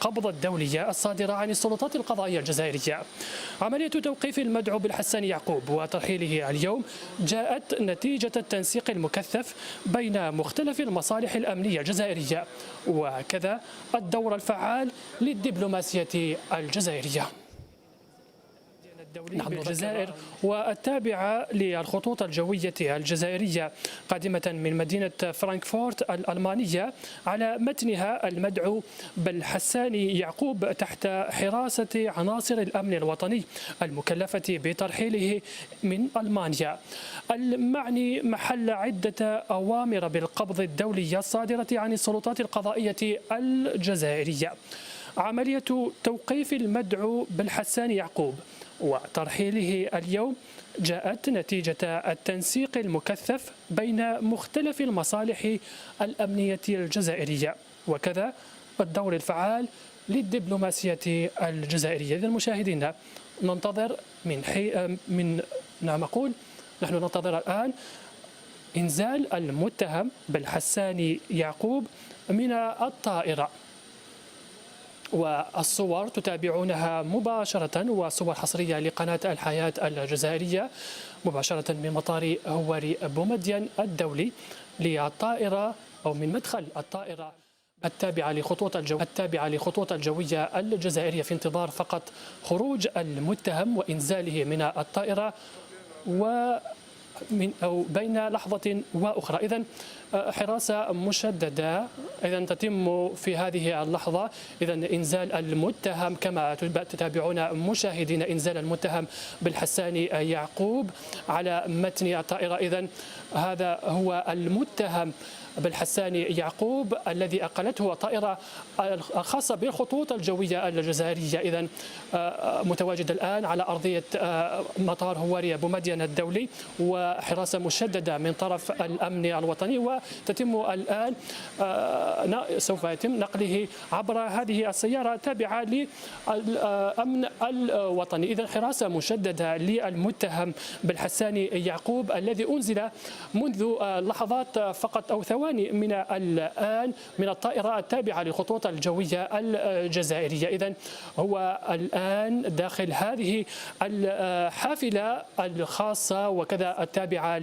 القبض الدولية الصادرة عن السلطات القضائية الجزائرية. عملية توقيف المدعو بالحسان يعقوب وترحيله اليوم جاءت نتيجة التنسيق المكثف بين مختلف المصالح الأمنية الجزائرية وكذا الدور الفعال للدبلوماسية الجزائرية. نحن الجزائر والتابعة للخطوط الجوية الجزائرية قادمة من مدينة فرانكفورت الألمانية على متنها المدعو بالحسان يعقوب تحت حراسة عناصر الأمن الوطني المكلفة بترحيله من ألمانيا. المعني محل عدة أوامر بالقبض الدولي الصادرة عن السلطات القضائية الجزائرية. عملية توقيف المدعو بالحسان يعقوب وترحيله اليوم جاءت نتيجة التنسيق المكثف بين مختلف المصالح الأمنية الجزائرية وكذا الدور الفعال للدبلوماسية الجزائرية. إذن مشاهدينا ننتظر نحن ننتظر الآن إنزال المتهم بالحسان يعقوب من الطائرة، والصور تتابعونها مباشرة وصور حصرية لقناة الحياة الجزائرية مباشرة من مطار هواري بومدين الدولي للطائرة أو من مدخل الطائرة التابعة لخطوط الجوية الجزائرية في انتظار فقط خروج المتهم وإنزاله من الطائرة أو بين لحظة وأخرى. إذن حراسة مشددة تتم في هذه اللحظة. إذن إنزال المتهم كما تتابعون مشاهدين إنزال المتهم بالحسان يعقوب على متن الطائرة. إذن هذا هو المتهم بالحسان يعقوب الذي أقلته الطائرة الخاصة بالخطوط الجوية الجزائرية. إذن متواجد الآن على أرضية مطار هواري بومدين الدولي وحراسة مشددة من طرف الأمن الوطني، وتتم الآن سوف يتم نقله عبر هذه السيارة التابعة للأمن الوطني. إذن حراسة مشددة للمتهم بالحسان يعقوب الذي أنزل منذ لحظات فقط أو ثواني من الآن من الطائرة التابعة للخطوط الجوية الجزائرية. إذن هو الآن داخل هذه الحافلة الخاصة وكذا التابعة